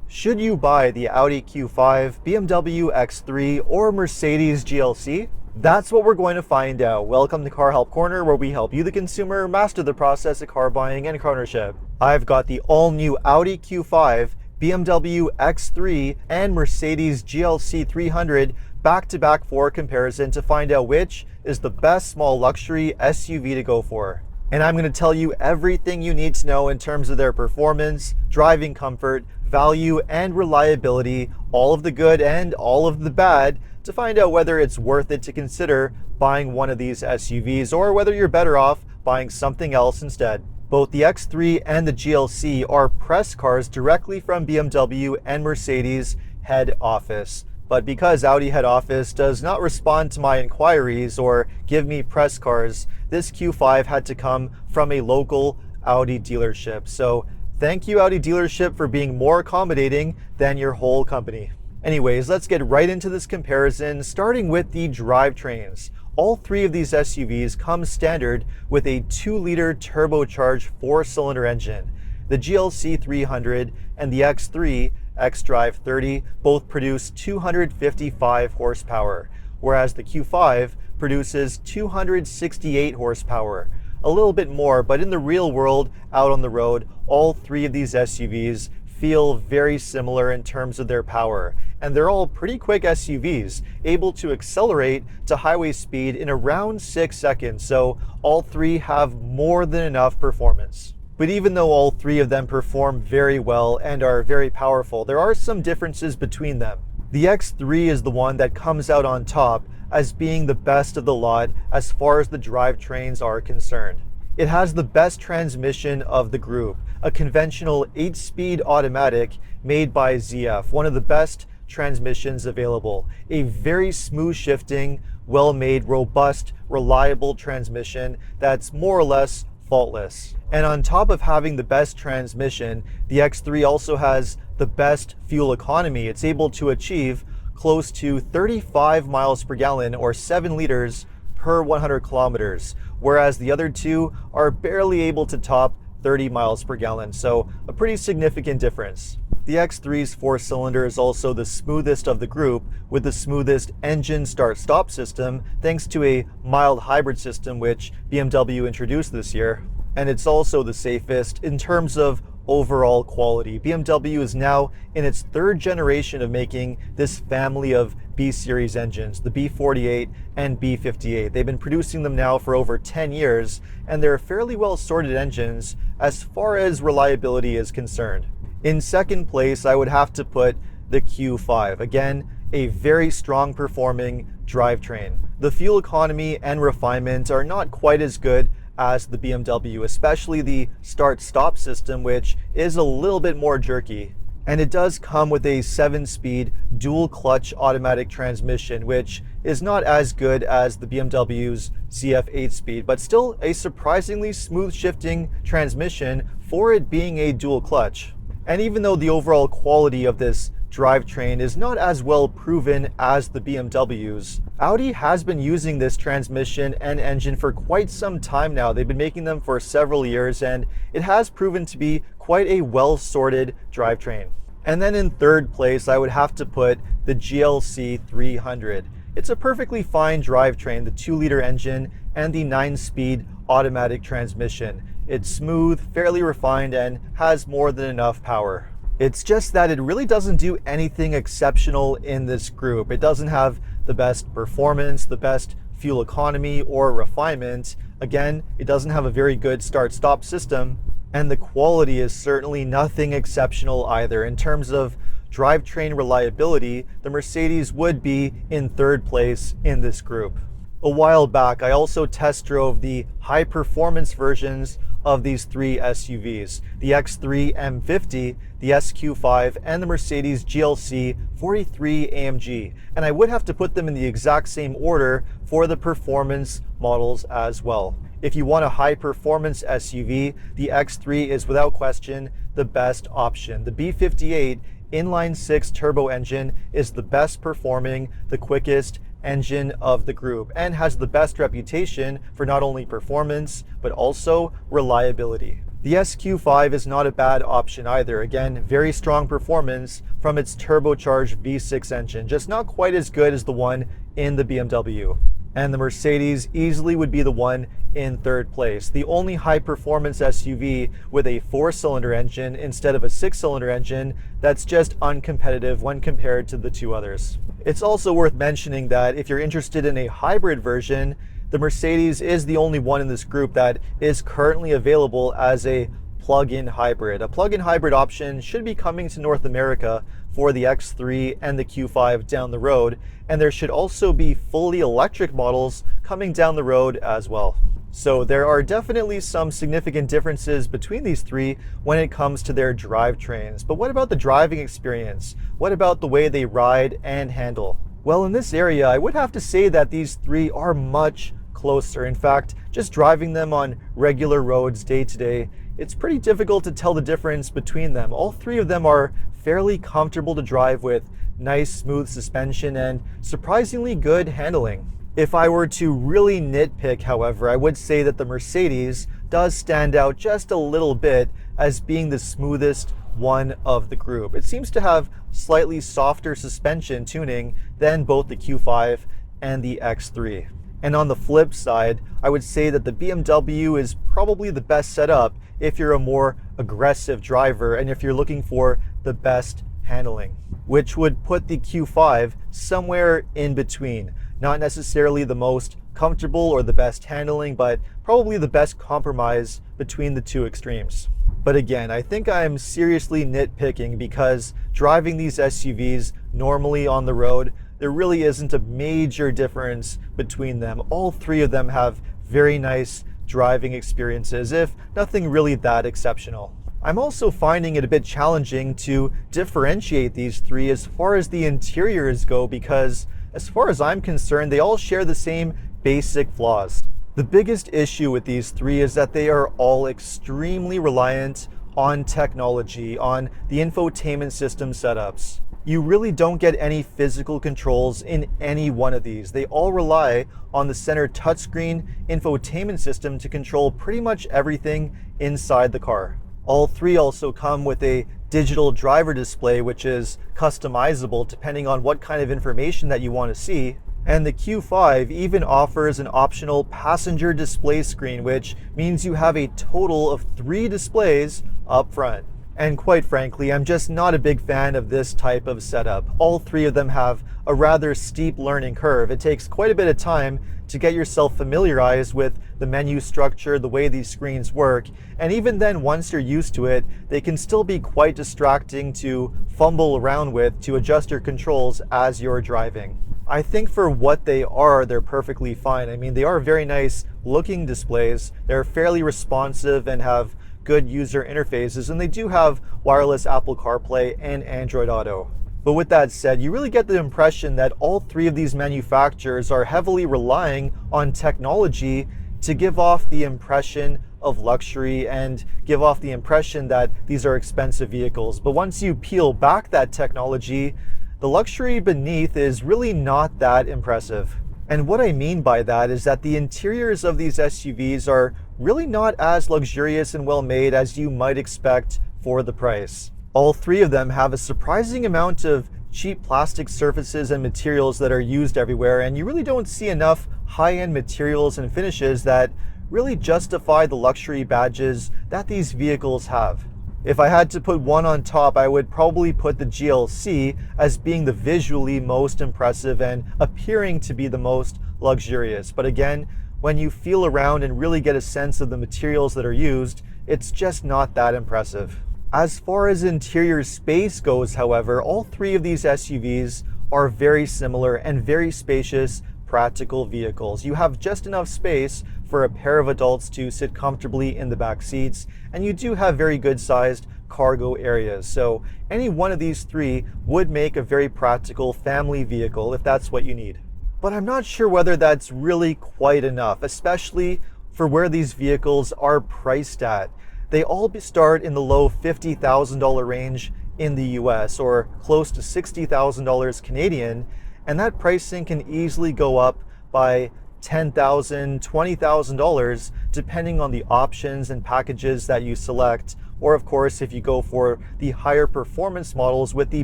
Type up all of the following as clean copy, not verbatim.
Should you buy the Audi Q5, BMW X3, or Mercedes GLC? That's what we're going to find out. Welcome to Car Help Corner, where we help you, the consumer, master the process of car buying and car ownership. I've got the all-new Audi Q5, BMW X3, and Mercedes GLC 300 back-to-back for comparison to find out which is the best small luxury SUV to go for. And I'm going to tell you everything you need to know in terms of their performance, driving comfort, value, and reliability, all of the good and all of the bad, to find out whether it's worth it to consider buying one of these SUVs or whether you're better off buying something else instead. Both the X3 and the GLC are press cars directly from BMW and Mercedes head office. But because Audi head office does not respond to my inquiries or give me press cars, this Q5 had to come from a local Audi dealership. So thank you, Audi dealership, for being more accommodating than your whole company. Anyways, let's get right into this comparison, starting with the drivetrains. All three of these SUVs come standard with a 2-liter turbocharged 4-cylinder engine. The GLC 300 and the X3 xDrive 30 both produce 255 horsepower, whereas the Q5 produces 268 horsepower. A little bit more, but in the real world, out on the road, all three of these SUVs feel very similar in terms of their power. And they're all pretty quick SUVs, able to accelerate to highway speed in around 6 seconds, so all three have more than enough performance. But even though all three of them perform very well and are very powerful, there are some differences between them. The X3 is the one that comes out on top as being the best of the lot as far as the drivetrains are concerned. It has the best transmission of the group, a conventional 8-speed automatic made by ZF, one of the best transmissions available. A very smooth shifting, well-made, robust, reliable transmission that's more or less faultless. And on top of having the best transmission, the X3 also has the best fuel economy. It's able to achieve close to 35 miles per gallon or 7 liters per 100 kilometers, whereas the other two are barely able to top 30 miles per gallon, so a pretty significant difference. The X3's 4-cylinder is also the smoothest of the group, with the smoothest engine start-stop system thanks to a mild hybrid system which BMW introduced this year. And it's also the safest in terms of overall quality. BMW is now in its 3rd generation of making this family of B-series engines, the B48 and B58. They've been producing them now for over 10 years, and they're fairly well sorted engines as far as reliability is concerned. In second place, I would have to put the Q5. Again, a very strong performing drivetrain. The fuel economy and refinement are not quite as good as the BMW, especially the start-stop system, which is a little bit more jerky. And it does come with a 7-speed dual-clutch automatic transmission, which is not as good as the BMW's ZF 8-speed, but still a surprisingly smooth shifting transmission for it being a dual-clutch. And even though the overall quality of this drivetrain is not as well proven as the BMW's, Audi has been using this transmission and engine for quite some time now. They've been making them for several years, and it has proven to be quite a well-sorted drivetrain. And then in third place, I would have to put the GLC 300. It's a perfectly fine drivetrain, the 2-liter engine and the 9-speed automatic transmission. It's smooth, fairly refined, and has more than enough power. It's just that it really doesn't do anything exceptional in this group. It doesn't have the best performance, the best fuel economy, or refinement. Again, it doesn't have a very good start-stop system, and the quality is certainly nothing exceptional either. In terms of drivetrain reliability, the Mercedes would be in third place in this group. A while back, I also test drove the high-performance versions of these three SUVs, the X3 M50, the SQ5, and the Mercedes GLC 43 AMG, and I would have to put them in the exact same order for the performance models as well. If you want a high-performance SUV, the X3 is without question the best option. The B58 inline-6 turbo engine is the best performing, the quickest engine of the group, and has the best reputation for not only performance but also reliability. The SQ5 is not a bad option either. Again, very strong performance from its turbocharged V6 engine, just not quite as good as the one in the BMW. And the Mercedes easily would be the one in third place. The only high-performance SUV with a 4-cylinder engine instead of a 6-cylinder engine that's just uncompetitive when compared to the two others. It's also worth mentioning that if you're interested in a hybrid version, the Mercedes is the only one in this group that is currently available as a plug-in hybrid. A plug-in hybrid option should be coming to North America for the X3 and the Q5 down the road, and there should also be fully electric models coming down the road as well. So there are definitely some significant differences between these three when it comes to their drivetrains. But what about the driving experience? What about the way they ride and handle? Well, in this area, I would have to say that these three are much closer. In fact, just driving them on regular roads day to day, it's pretty difficult to tell the difference between them. All three of them are fairly comfortable to drive with nice smooth suspension and surprisingly good handling. If I were to really nitpick, however, I would say that the Mercedes does stand out just a little bit as being the smoothest one of the group. It seems to have slightly softer suspension tuning than both the Q5 and the X3. And on the flip side, I would say that the BMW is probably the best setup if you're a more aggressive driver and if you're looking for the best handling, which would put the Q5 somewhere in between. Not necessarily the most comfortable or the best handling, but probably the best compromise between the two extremes. But again, I think I'm seriously nitpicking because driving these SUVs normally on the road, there really isn't a major difference between them. All three of them have very nice driving experiences, if nothing really that exceptional. I'm also finding it a bit challenging to differentiate these three as far as the interiors go because, as far as I'm concerned, they all share the same basic flaws. The biggest issue with these three is that they are all extremely reliant on technology, on the infotainment system setups. You really don't get any physical controls in any one of these. They all rely on the center touchscreen infotainment system to control pretty much everything inside the car. All three also come with a digital driver display, which is customizable depending on what kind of information that you want to see. And the Q5 even offers an optional passenger display screen, which means you have a total of 3 displays up front. And quite frankly, I'm just not a big fan of this type of setup. All three of them have a rather steep learning curve. It takes quite a bit of time to get yourself familiarized with the menu structure, the way these screens work. And even then, once you're used to it, they can still be quite distracting to fumble around with to adjust your controls as you're driving. I think for what they are, they're perfectly fine. I mean, they are very nice looking displays. They're fairly responsive and have good user interfaces, and they do have wireless Apple CarPlay and Android Auto. But with that said, you really get the impression that all three of these manufacturers are heavily relying on technology to give off the impression of luxury and give off the impression that these are expensive vehicles. But once you peel back that technology, the luxury beneath is really not that impressive. And what I mean by that is that the interiors of these SUVs are really not as luxurious and well made as you might expect for the price. All three of them have a surprising amount of cheap plastic surfaces and materials that are used everywhere, and you really don't see enough high-end materials and finishes that really justify the luxury badges that these vehicles have. If I had to put one on top, I would probably put the GLC as being the visually most impressive and appearing to be the most luxurious. But again, when you feel around and really get a sense of the materials that are used, it's just not that impressive. As far as interior space goes, however, all three of these SUVs are very similar and very spacious, practical vehicles. You have just enough space for a pair of adults to sit comfortably in the back seats, and you do have very good sized cargo areas. So any one of these three would make a very practical family vehicle if that's what you need. But I'm not sure whether that's really quite enough, especially for where these vehicles are priced at. They all start in the low $50,000 range in the US, or close to $60,000 Canadian, and that pricing can easily go up by $10,000, $20,000 depending on the options and packages that you select, or of course if you go for the higher performance models with the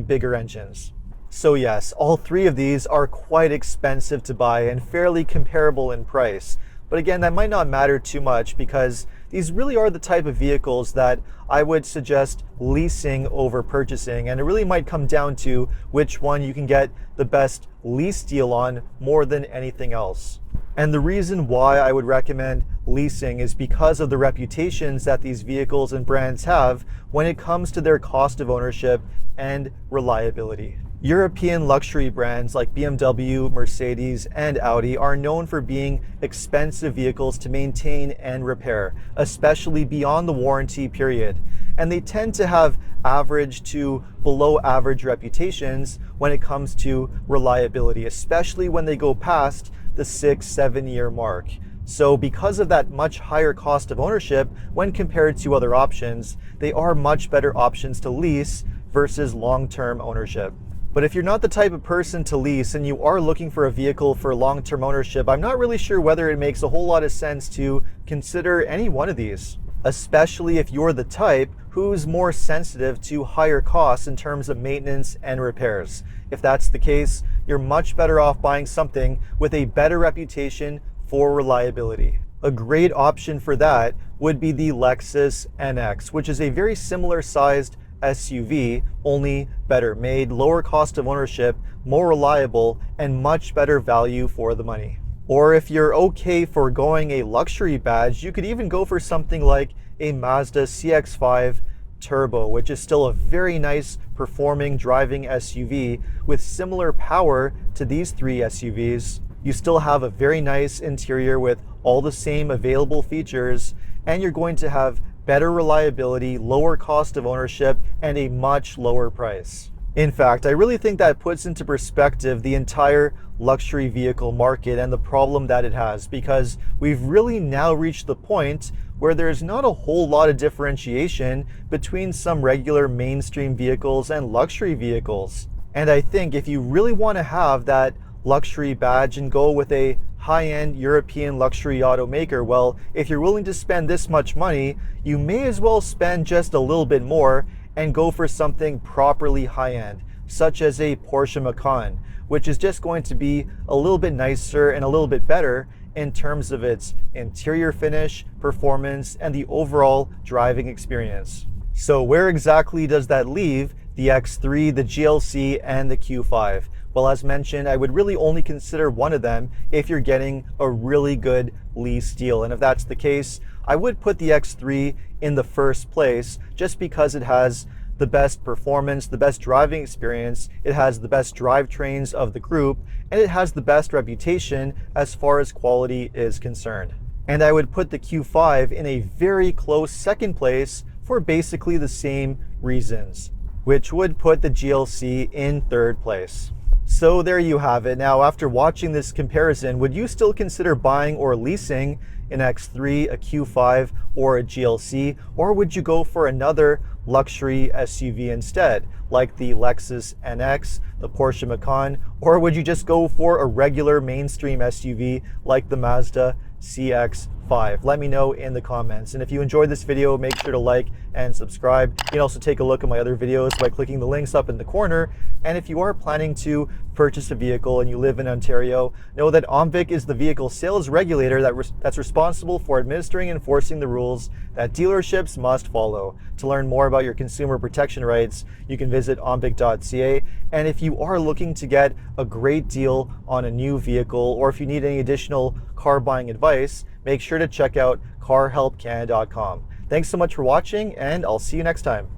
bigger engines. So yes, all three of these are quite expensive to buy and fairly comparable in price. But again, that might not matter too much because these really are the type of vehicles that I would suggest leasing over purchasing, and it really might come down to which one you can get the best lease deal on more than anything else. And the reason why I would recommend leasing is because of the reputations that these vehicles and brands have when it comes to their cost of ownership and reliability. European luxury brands like BMW, Mercedes, and Audi are known for being expensive vehicles to maintain and repair, especially beyond the warranty period. And they tend to have average to below average reputations when it comes to reliability, especially when they go past the 6-7 year mark. So because of that much higher cost of ownership when compared to other options, they are much better options to lease versus long-term ownership. But if you're not the type of person to lease and you are looking for a vehicle for long-term ownership, I'm not really sure whether it makes a whole lot of sense to consider any one of these, especially if you're the type who's more sensitive to higher costs in terms of maintenance and repairs. If that's the case, you're much better off buying something with a better reputation for reliability. A great option for that would be the Lexus NX, which is a very similar sized SUV, only better made, lower cost of ownership, more reliable, and much better value for the money. Or if you're okay foregoing a luxury badge, you could even go for something like a Mazda CX-5 Turbo, which is still a very nice performing driving SUV with similar power to these three SUVs. You still have a very nice interior with all the same available features, and you're going to have better reliability, lower cost of ownership, and a much lower price. In fact, I really think that puts into perspective the entire luxury vehicle market and the problem that it has, because we've really now reached the point where there's not a whole lot of differentiation between some regular mainstream vehicles and luxury vehicles. And I think if you really want to have that luxury badge and go with a high-end European luxury automaker, well, if you're willing to spend this much money, you may as well spend just a little bit more and go for something properly high-end, such as a Porsche Macan, which is just going to be a little bit nicer and a little bit better in terms of its interior finish, performance, and the overall driving experience. So where exactly does that leave the X3, the GLC, and the Q5? Well, as mentioned, I would really only consider one of them if you're getting a really good lease deal. And if that's the case, I would put the X3 in the first place just because it has the best performance, the best driving experience, it has the best drivetrains of the group, and it has the best reputation as far as quality is concerned. And I would put the Q5 in a very close second place for basically the same reasons, which would put the GLC in third place. So there you have it. Now, after watching this comparison, would you still consider buying or leasing an X3, a Q5, or a GLC? Or would you go for another luxury SUV instead, like the Lexus NX, the Porsche Macan? Or would you just go for a regular mainstream SUV like the Mazda CX-5? Let me know in the comments. And if you enjoyed this video, make sure to like and subscribe. You can also take a look at my other videos by clicking the links up in the corner. And if you are planning to purchase a vehicle and you live in Ontario, know that OMVIC is the vehicle sales regulator that's responsible for administering and enforcing the rules that dealerships must follow. To learn more about your consumer protection rights, you can visit omvic.ca. And if you are looking to get a great deal on a new vehicle, or if you need any additional car buying advice, make sure to check out carhelpcanada.com. Thanks so much for watching, and I'll see you next time.